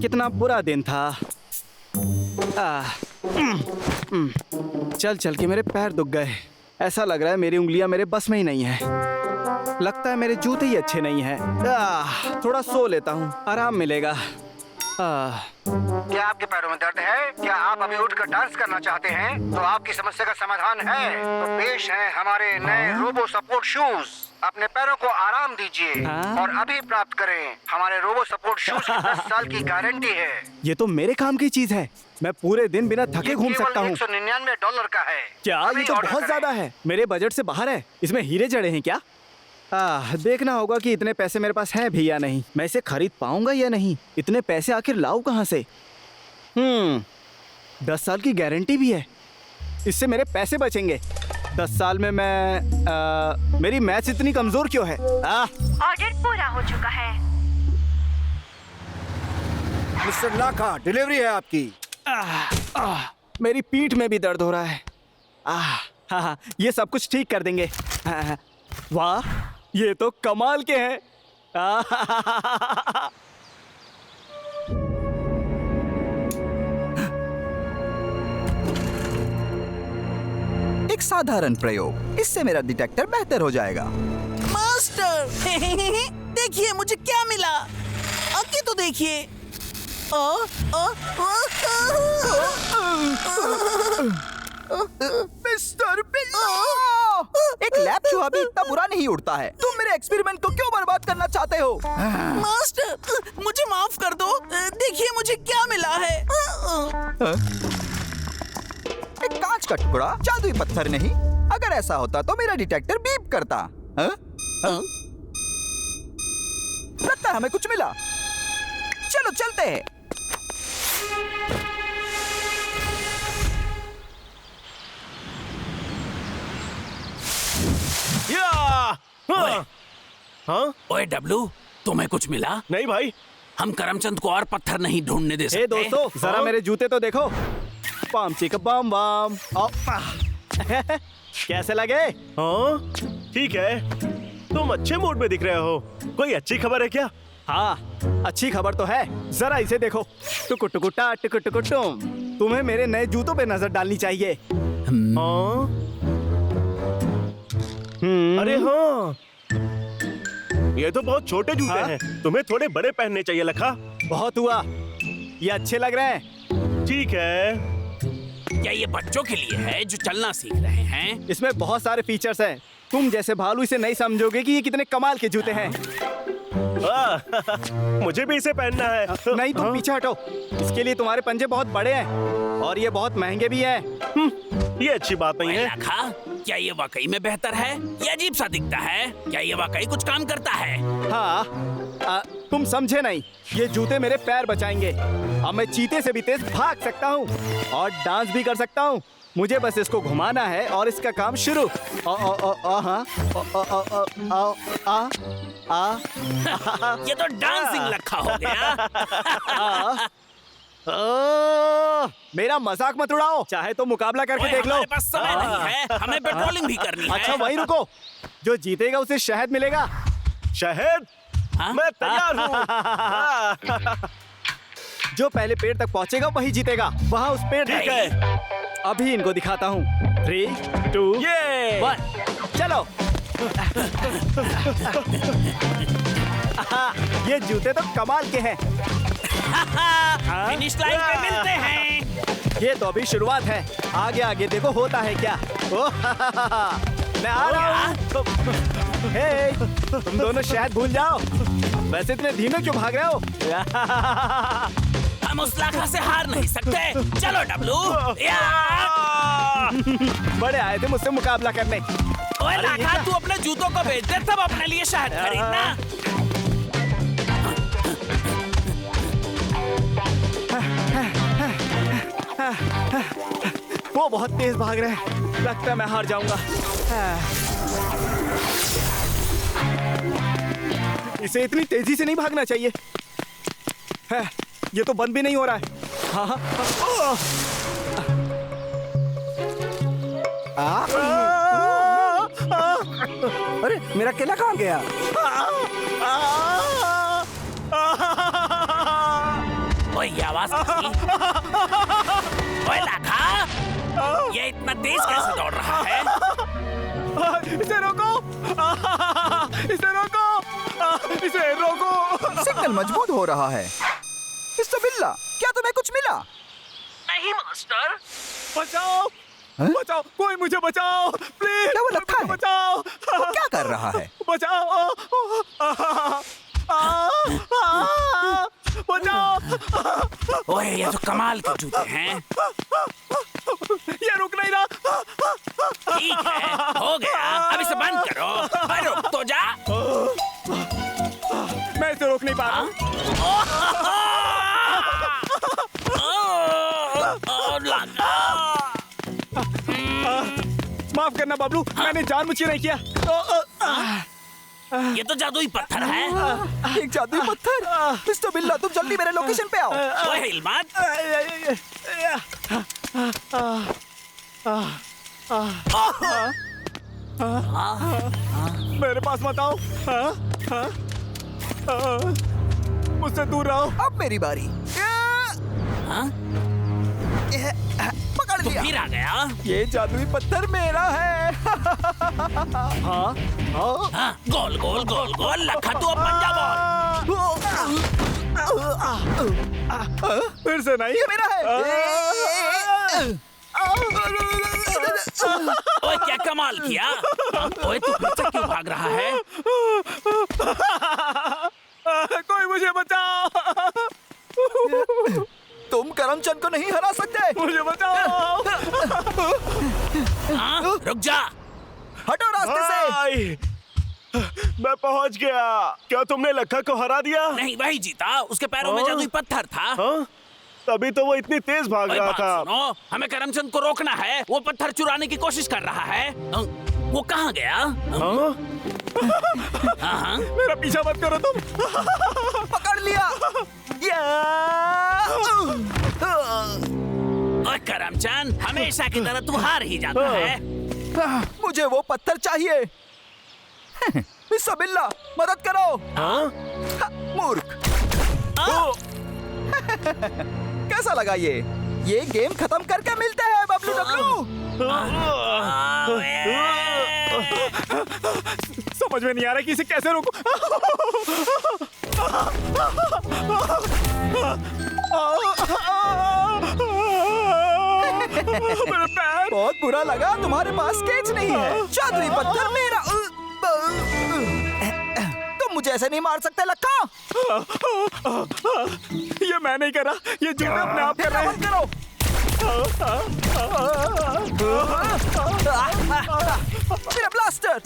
कितना बुरा दिन था। चल चल के मेरे पैर दुख गए। ऐसा लग रहा है मेरी उंगलियां मेरे बस में ही नहीं है। लगता है मेरे जूते ही अच्छे नहीं हैं। थोड़ा सो लेता हूँ, आराम मिलेगा। क्या आपके पैरों में दर्द है? क्या आप अभी उठकर डांस करना चाहते हैं? तो आपकी समस्या का समाधान है। तो पेश है हमारे नए रोबो सपोर्ट शूज। अपने पैरों को आराम दीजिए और अभी प्राप्त करें। हमारे रोबो सपोर्ट शूज की 10 साल की गारंटी है। ये तो मेरे काम की चीज है। मैं पूरे दिन बिना थके घूम सकता हूँ। $199 का है। क्या ये तो बहुत ज्यादा है, मेरे बजट से बाहर है। इसमें हीरे जड़े हैं क्या? देखना होगा कि इतने पैसे मेरे पास हैं भी या नहीं। मैं इसे खरीद पाऊंगा या नहीं। इतने पैसे आखिर लाऊं कहाँ से? 10 साल की गारंटी भी है। इससे मेरे पैसे बचेंगे। 10 साल में मैं मेरी मैथ्स इतनी कमजोर क्यों है? ऑर्डर पूरा हो चुका है। मिस्टर लाखा, डिलीवरी है आपकी। मेरी पीठ में भी दर्द हो रहा है। हाँ, ये सब कुछ ठीक कर देंगे। वाह, ये तो कमाल के हैं। एक साधारण प्रयोग, इससे मेरा डिटेक्टर बेहतर हो जाएगा। मास्टर, देखिए मुझे क्या मिला। आगे तो देखिए। मिस्टर बिल्लो! एक लैब चूहा भी इतना बुरा नहीं उड़ता है। तुम मेरे एक्सपेरिमेंट को क्यों बर्बाद करना चाहते हो? मास्टर, मुझे माफ कर दो। देखिए मुझे क्या मिला है। एक कांच का टुकड़ा, जादुई पत्थर नहीं। अगर ऐसा होता तो मेरा डिटेक्टर बीप करता। लगता है हमें कुछ मिला। चलो चलते हैं। हाँ? ओए डब्लू, तुम्हें कुछ मिला? नहीं भाई। हम करमचंद को और पत्थर नहीं ढूंढने दे सकते। दोस्तों, जरा मेरे जूते तो देखो। पाम चिक बम बम। कैसे लगे? हाँ, ठीक है। तुम अच्छे मूड में दिख रहे हो। कोई अच्छी खबर है क्या? हाँ, अच्छी खबर तो है। जरा इसे देखो। टुकु टुकु टा टुकु टुकु टुम। तुम्हें मेरे नए जूतों पे नजर डालनी चाहिए। हाँ? अरे हाँ, ये तो बहुत छोटे जूते हैं। तुम्हें थोड़े बड़े पहनने चाहिए लखा। बहुत हुआ, ये अच्छे लग रहे हैं। ठीक है। क्या ये बच्चों के लिए है जो चलना सीख रहे हैं? इसमें बहुत सारे फीचर्स हैं। तुम जैसे भालू इसे नहीं समझोगे कि ये कितने कमाल के जूते हैं। मुझे भी इसे पहनना है। नहीं, तुम पीछे हटो। इसके लिए तुम्हारे पंजे बहुत बड़े हैं और ये बहुत महंगे भी हैं। ये अच्छी बात नहीं है। लखा, क्या ये वाकई में बेहतर है? ये अजीब सा दिखता है। क्या ये वाकई कुछ काम करता है? हाँ, तुम समझे नहीं। ये जूते मेरे पैर बचाएंगे। अब मैं चीते से भी तेज भाग सकता हूँ और डांस भी कर सकता हूँ। मुझे बस इसको घुमाना है और इसका काम शुरू। ये तो डांसिंग लखा हो गया। मेरा मजाक मत उड़ाओ। चाहे तो मुकाबला करके देख लो। हमारे पास समय नहीं है, हमें पेट्रोलिंग भी करनी है। अच्छा, वहीं रुको। जो जीतेगा उसे शहद मिलेगा। शहद? मैं तैयार हूँ। जो पहले पेड़ तक पहुंचेगा वही जीतेगा। वहाँ उस पेड़ ठीक है। अभी इनको दिखाता हूँ। 3, 2, 1, चलो। ये जूते तो कमाल के हैं। फिनिश लाइन पे मिलते हैं। ये तो अभी शुरुआत है। आगे आगे देखो होता है क्या। मैं आ रहा हूँ। हे, तुम दोनों शायद भूल जाओ। वैसे इतने धीमे क्यों भाग रहे हो? हम उस लाखा से हार नहीं सकते। चलो डब्लू। बड़े आए थे मुझसे मुकाबला करने। ओए लाखा, तू अपने जूतों को बेच दे, तब अपने लिए शहद खरीदना। वो बहुत तेज भाग रहे हैं। लगता है मैं हार जाऊंगा। इसे इतनी तेजी से नहीं भागना चाहिए। ये तो बंद भी नहीं हो रहा है। अरे मेरा केला कहाँ गया? ओए ये आवाज कैसी? ओए लाखा, ये इतना तेज कैसे दौड़ रहा है? इसे रोको, इसे रोको, इसे रोको। सिग्नल मजबूत हो रहा है। मिस्टर बिल्ला, क्या तुम्हें कुछ मिला? नहीं मास्टर। बचाओ, हाँ? बचाओ, कोई मुझे बचाओ, प्लीज। क्या वो लखा है? बचाओ, वो क्या कर रहा है? बचाओ, बचाओ। ओए ये तो कमाल के जूते हैं। ये रुक नहीं रहा। ठीक है, हो गया, अब इसे बंद करो। अरे रुक तो जा। मैं इसे रोक नहीं पा रहा। माफ करना बबलू, मैंने जानबूझ के नहीं किया। ये तो जादुई पत्थर है। एक जादुई पत्थर। मिस्टर बिल्ला, तुम जल्दी मेरे लोकेशन पे आओ। ओए इल्माद, मेरे पास मत आओ। मुझसे दूर रहो। अब मेरी बारी। हाँ? पकड़ तू लिया। फिर आ गया। ये जादुई पत्थर मेरा है। हाँ, हाँ। हाँ, गोल गोल गोल गोल लखा तू अब बन जा बॉल। फिर से नहीं। ये मेरा है। ओए क्या कमाल किया? ओए तू फिर से क्यों भाग रहा है? कोई मुझे बचाओ। तुम करमचंद को नहीं हरा सकते। मुझे बचाओ। हाँ, रुक जा। हटो रास्ते से। हाय, मैं पहुंच गया। क्या तुमने लखा को हरा दिया? नहीं, वही जीता। उसके पैरों में जादुई पत्थर था। हाँ? तभी तो वो इतनी तेज भाग ओए रहा बात था। सुनो, हमें करमचंद को रोकना है। वो पत्थर चुराने की कोशिश कर रहा है। वो कहाँ गया? हाँ? हाँ? मेरा पीछा मत करो तुम। पकड़ लिया। ओए करमचंद, हमेशा की तरह तू हार ही जाता है। मुझे वो पत्थर चाहिए। मिस्टर बिल्ला, मदद करो। हाँ? मूर्ख। कैसा लगा ये? ये गेम खत्म करके मिलते हैं बबलू डब्लू। समझ में नहीं आ रहा कि इसे कैसे रोकूं। मेरे पैर। बहुत बुरा लगा, तुम्हारे पास केच नहीं है। जादुई पत्थर मेरा। तुम मुझे ऐसे नहीं मार सकते लक्का। ये मैं नहीं कर रहा, ये जूते अपने आप कर रहे हैं। मत करो। मेरा ब्लास्टर।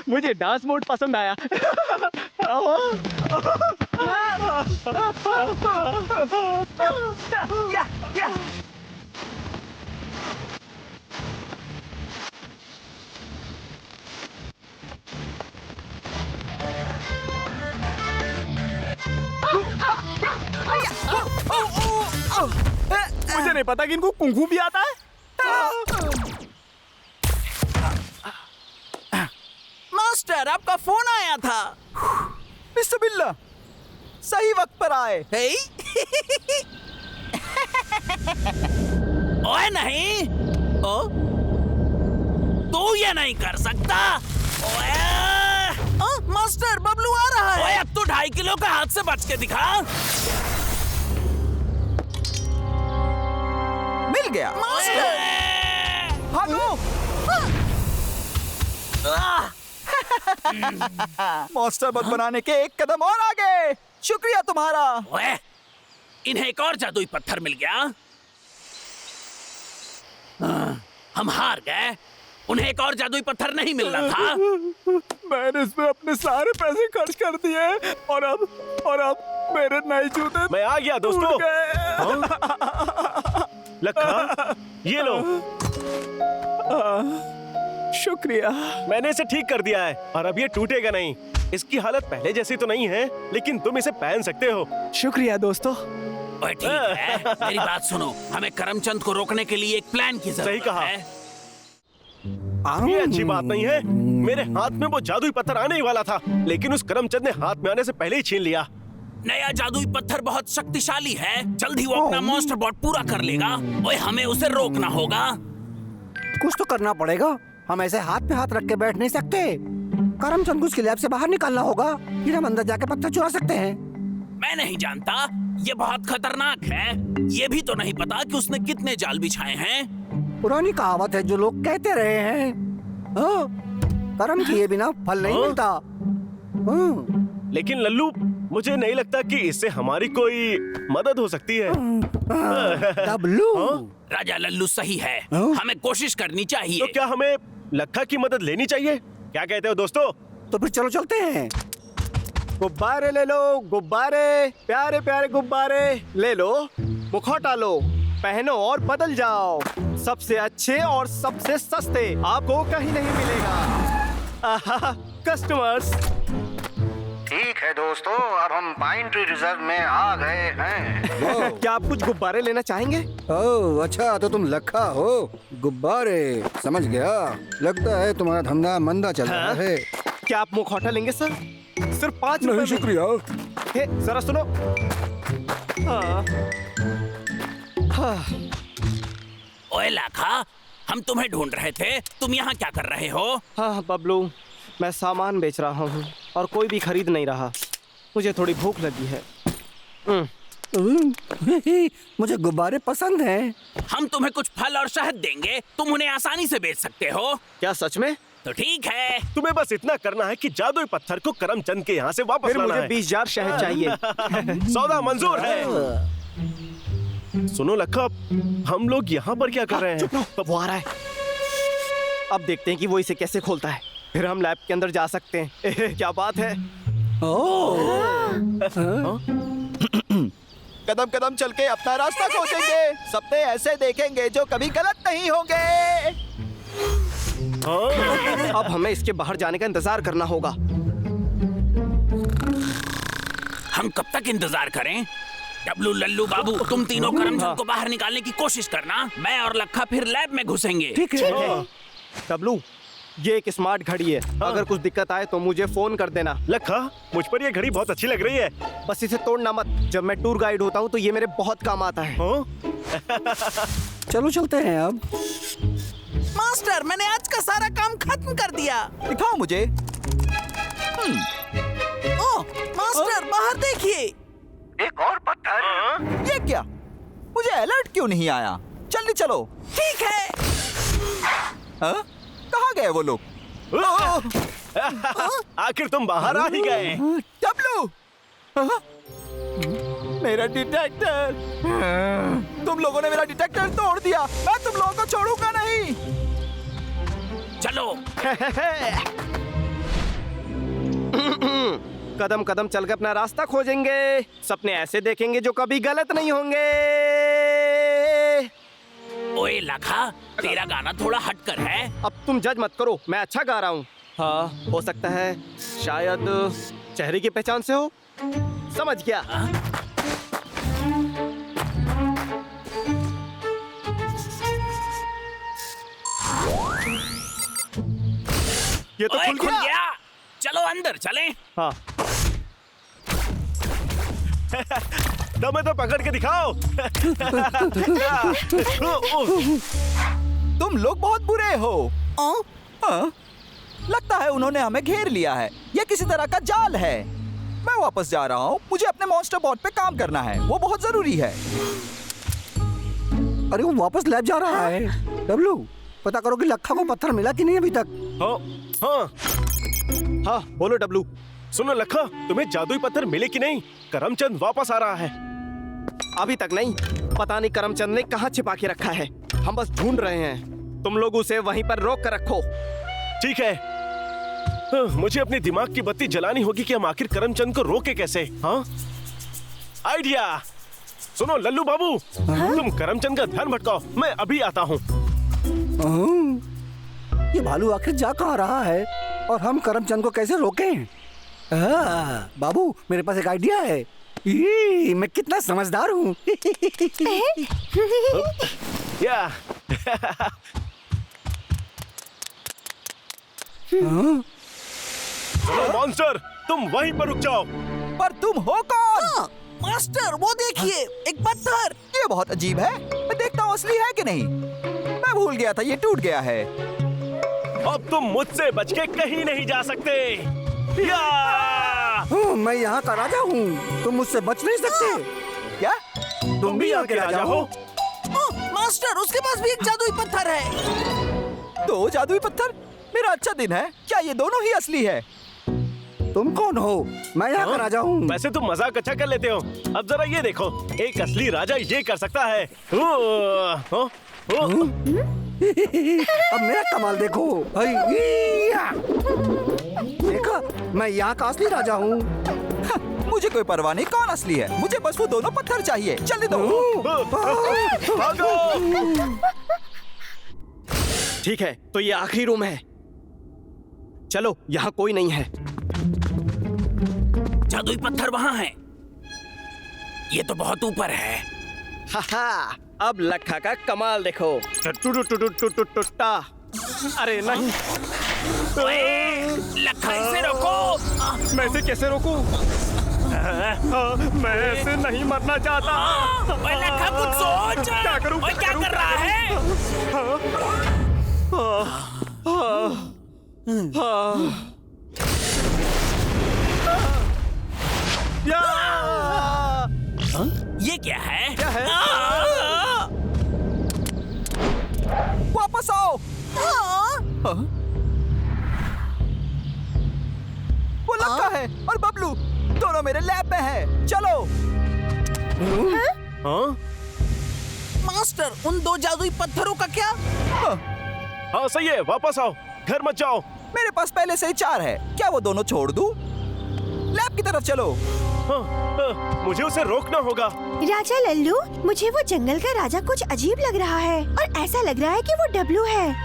मुझे डांस मोड पसंद आया। मुझे नहीं पता कि इनको कुंफू भी आता है। मास्टर, आपका फोन आया था। मिस्टर बिल्ला, सही वक्त पर आए। हे? ओए नहीं, ओ? तू ये नहीं कर सकता। ओए, मास्टर, बबलू आ रहा है। ओए अब तू 2.5 किलो का हाथ से बच के दिखा। मिल गया। ओए, भागो। मास्टर बद बनाने के एक कदम और आगे। शुक्रिया तुम्हारा। ओए, इन्हें एक और जादुई पत्थर मिल गया। हम हार गए। उन्हें एक और जादुई पत्थर नहीं मिलना था। मैंने इसमें अपने सारे पैसे खर्च कर दिए और अब मेरे नए जूते मैं आ गया दोस्तों। टूट गए। लखा, ये लो। शुक्रिया। मैंने इसे ठीक कर दिया है और अब ये टूटेगा नहीं। इसकी हालत पहले जैसी तो नहीं है, लेकिन तुम इसे पहन सकते हो। शुक्रिया दोस्तों। ओए ठीक है, मेरी बात सुनो। हमें करमचंद को रोकने के लिए एक प्लान की सही जरूरत कहा। है। ये अच्छी बात नहीं है। मेरे हाथ में वो जादुई पत्थर आने ही वाला था, लेकिन उस करमचंद ने हाथ में आने से पहले ही छीन लिया। नया जादुई पत्थर बहुत शक्तिशाली है, जल्द ही वो अपना मॉन्स्टर बॉट पूरा कर लेगा। ओए, हमें उसे रोकना होगा। कुछ तो करना पड़ेगा, हम ऐसे हाथ पे हाथ रख के बैठ नहीं सकते। करमचंद को उसकी लैब से बाहर निकालना होगा, फिर हम अंदर जाके पत्थर चुरा सकते हैं। मैं नहीं जानता, ये बहुत खतरनाक है। ये भी तो नहीं पता कि उसने कितने जाल बिछाए हैं। पुरानी कहावत है जो लोग कहते रहे हैं, हाँ, कर्म किए बिना फल नहीं मिलता। हाँ। लेकिन लल्लू, मुझे नहीं लगता कि इससे हमारी कोई मदद हो सकती है। डब्लू, राजा लल्लू सही है, हमें कोशिश करनी चाहिए। तो क्या हमें लखा की मदद लेनी चाहिए? क्या कहते हो दोस्तों? तो फिर चलो चलते हैं। गुब्बारे ले लो, गुब्बारे, प्यारे प्यारे गुब्बारे ले लो, मुखौटा लो, पहनो और बदल जाओ। सबसे अच्छे और सबसे सस्ते आपको कहीं नहीं मिलेगा। आहा, कस्टमर्स। ठीक है दोस्तों, अब हम पाइन ट्री रिजर्व में आ गए हैं। क्या आप कुछ गुब्बारे लेना चाहेंगे? ओह अच्छा, तो तुम लखा हो। गुब्बारे, समझ गया। लगता है तुम्हारा धंधा मंदा चल रहा है। क्या आप मुखौटा लेंगे सर? सिर्फ 5 रुपए नहीं में। शुक्रिया। हे, जरा सुनो। हाँ। हाँ। ओए लाखा, हम तुम्हें ढूंढ रहे थे, तुम यहाँ क्या कर रहे हो? हाँ बबलू, मैं सामान बेच रहा हूँ और कोई भी खरीद नहीं रहा। मुझे थोड़ी भूख लगी है। मुझे गुब्बारे पसंद हैं। हम तुम्हें कुछ फल और शहद देंगे, तुम उन्हें आसानी से बेच सकते हो। क्या सच में? तो ठीक है। तुम्हें बस इतना करना है कि जादुई पत्थर को करमचंद के यहाँ से वापस फिर लाना मुझे है। 20,000 शहद चाहिए। सौदा मंजूर है। सुनो लखा, हम लोग यहाँ पर क्या कर रहे चुप हैं? रहो, वो आ रहा है। अब देखते हैं कि वो इसे कैसे खोलता है, फिर हम लैब के अंदर जा सकते हैं। क्या बात है। कदम कदम चल के अपना रास्ता खोजेंगे, सपने ऐसे देखेंगे जो कभी गलत नहीं होंगे। अब हमें इसके बाहर जाने का इंतजार करना होगा। हम कब तक इंतजार करें? डब्लू, लल्लू, बाबू, तुम तीनों करमचंद को बाहर निकालने की कोशिश करना। मैं और लखा फिर लैब में घुसेंगे। ठीक है। डब्लू, ये एक स्मार्ट घड़ी है। अगर कुछ दिक्कत आए तो मुझे फोन कर देना। लखा, मुझ पर ये घड़ी बहुत अच्छी लग रही है। बस इसे तोड़ना मत। जब मैं टूर गाइड होता हूँ तो ये मेरे बहुत काम आता है। चलो चलते हैं अब। मास्टर, मैंने आज का सारा काम खत्म कर दिया। दिखाओ मुझे। ओह, मास्टर, बाहर देखिए। एक और पत्थर। ये क्या? मुझे अलर्ट क्यों नहीं आया? जल्दी चलो। ठीक है। हाँ? कहाँ गए वो लोग? आखिर तुम बाहर आ ही गए। डब्लू, हाँ? मेरा डिटेक्टर। तुम लोगों ने मेरा डिटेक्टर तोड़ दिया। मैं तुम लोगों को छोड़ूंगा नहीं। चलो। कदम कदम चल के अपना रास्ता खोजेंगे, सपने ऐसे देखेंगे जो कभी गलत नहीं होंगे। ओए लखा, तेरा गाना थोड़ा हटकर है। अब तुम जज मत करो, मैं अच्छा गा रहा हूँ। हाँ, हो सकता है शायद चेहरे की पहचान से हो। समझ गया। ये तो ओए, खुल खुल गया। गया। चलो अंदर चलें। हाँ, दमे तो पकड़ के दिखाओ। तुम लोग बहुत बुरे हो। हाँ? लगता है उन्होंने हमें घेर लिया है। ये किसी तरह का जाल है। मैं वापस जा रहा हूँ। मुझे अपने मॉन्स्टर बॉट पे काम करना है, वो बहुत जरूरी है। अरे वो वापस लैब जा रहा है। डब्लू, पता करो कि लखा को पत्थर मिला कि नहीं अभी तक। हाँ, बोलो डब्लू। सुनो लखा, तुम्हें जादुई पत्थर मिले कि नहीं? करमचंद वापस आ रहा है। अभी तक नहीं। पता नहीं करमचंद ने कहाँ छिपा के रखा है। हम बस ढूंढ रहे हैं। तुम लोग उसे वहीं पर रोक कर रखो। ठीक है। मुझे अपने दिमाग की बत्ती जलानी होगी कि हम आखिर करमचंद को रोके कैसे। हाँ, आइडिया। सुनो लल्लू बाबू, तुम करमचंद का ध्यान भटकाओ, मैं अभी आता हूँ। ये भालू आखिर जा कहाँ रहा है और हम करमचंद को कैसे रोकें? बाबू, मेरे पास एक आइडिया है। मैं कितना समझदार हूँ। या सुनो मॉन्स्टर, तुम वहीं पर रुक जाओ। पर तुम हो कौन? हाँ, मास्टर वो देखिए, एक पत्थर। ये बहुत अजीब है। मैं देखता हूँ असली है कि नहीं। मैं भूल गया था ये टूट गया है। अब तुम मुझसे बच के कहीं नहीं जा सकते। या! मैं यहाँ का राजा हूँ, तुम मुझसे बच नहीं सकते। क्या? तुम भी यहाँ के राजा हो? मास्टर उसके पास भी एक जादुई पत्थर है। 2 जादुई पत्थर? मेरा अच्छा दिन है। क्या ये दोनों ही असली है? तुम कौन हो? मैं यहाँ का राजा हूँ। वैसे तुम मजाक अच्छा कर लेते हो। अब जरा ये देखो, एक असली राजा ये कर सकता है। अब मेरा कमाल देखो। देखा, मैं यहाँ का असली राजा हूँ। मुझे कोई परवाह नहीं कौन असली है। मुझे बस वो दोनों पत्थर चाहिए। जल्दी दो। भागो! ठीक है, तो ये आखिरी रूम है। चलो, यहाँ कोई नहीं है। जादुई पत्थर वहाँ है। ये तो बहुत ऊपर है। हाहा, अब लखा का कमाल देखो। टुटुटुटुटुटुटुटा। अरे नहीं, ओए, लखा इसे रोको। मैं इसे कैसे रोकूं? मैं ऐसे नहीं मरना चाहता। ओए लखा कुछ सोच। क्या करूं? ओए क्या कर रहा है? ये क्या है? क्या है? वापस आओ। हाँ? वो लक्का है और बबलू दोनों मेरे लैब में है। चलो। हाँ? मास्टर उन 2 जादुई पत्थरों का क्या? हाँ सही है, वापस आओ, घर मत जाओ। मेरे पास पहले से ही 4 है। क्या वो दोनों छोड़ दूं? लैब की तरफ चलो। मुझे उसे रोकना होगा। राजा लल्लू, मुझे वो जंगल का राजा कुछ अजीब लग रहा है और ऐसा लग रहा है कि वो डब्लू है।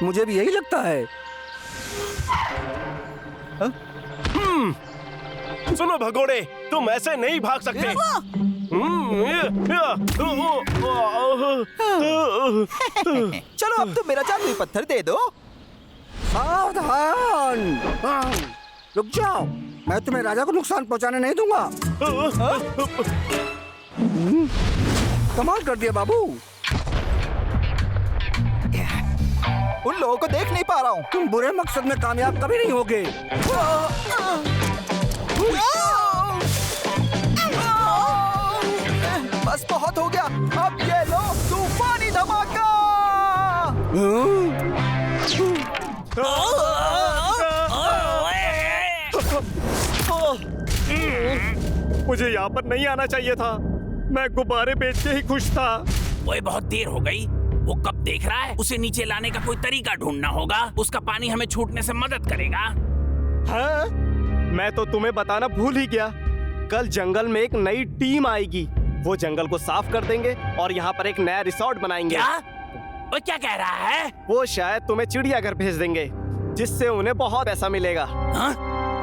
मुझे भी यही लगता है। सुनो भगोड़े, तुम ऐसे नहीं भाग सकते। चलो अब तुम मेरा जादुई पत्थर दे दो। सावधान! रुक जाओ, मैं तुम्हें राजा को नुकसान पहुंचाने नहीं दूंगा। कमाल कर दिया बाबू। उन लोगों को देख नहीं पा रहा हूँ। तुम बुरे मकसद में कामयाब कभी नहीं होगे। बस बहुत हो गया। अब ये लो तूफानी धमाका। मुझे यहाँ पर नहीं आना चाहिए था। मैं गुब्बारे बेच के ही खुश था। ओए बहुत देर हो गई। वो कब देख रहा है? उसे नीचे लाने का कोई तरीका ढूंढना होगा। उसका पानी हमें छूटने से मदद करेगा। हाँ? मैं तो तुम्हें बताना भूल ही गया। कल जंगल में एक नई टीम आएगी। वो जंगल को साफ कर देंगे और यहाँ पर एक नया रिसोर्ट बनाएंगे। क्या? वो क्या कह रहा है? वो शायद तुम्हें चिड़ियाघर भेज देंगे, जिससे उन्हें बहुत पैसा मिलेगा। हाँ?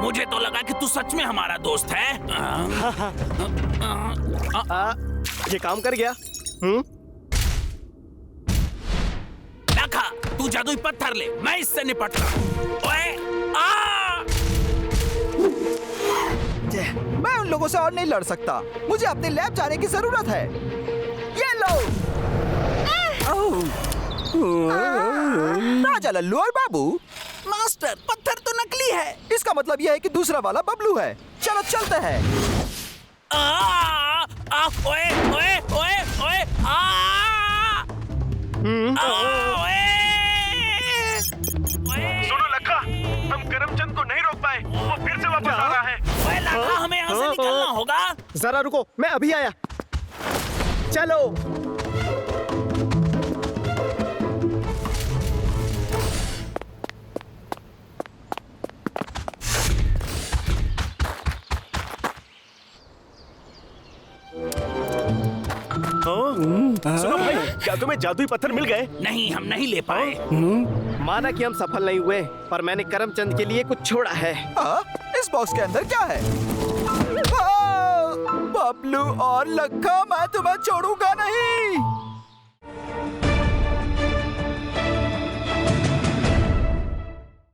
मुझे तो लगा कि तू सच में हमारा दोस्त है। ये काम कर गया। लखा, तू जादुई पत्थर ले, मैं इससे निपटता हूँ। ओए, मैं उन लोगों से और नहीं लड़ सकता। मुझे अपने लैब जाने की जरूरत है। ये लो। राजा लल्लू और बाबू। मास्टर पत्थर तो नकली है। इसका मतलब यह है कि दूसरा वाला बबलू है। चलो चलते हैं। ओए ओए ओए ओए सुनो लखा, हम करमचंद को नहीं रोक पाए। वो फिर से वापस आ रहा है। ओए लखा, हमें यहाँ से निकलना होगा। जरा रुको, मैं अभी आया। चलो। सुनो भाई, क्या तुम्हें जादुई पत्थर मिल गए? नहीं, हम नहीं ले पाए। माना कि हम सफल नहीं हुए, पर मैंने करमचंद के लिए कुछ छोड़ा है। इस बॉक्स के अंदर क्या है? बबलू और लखा, मैं तुम्हें छोड़ूंगा नहीं।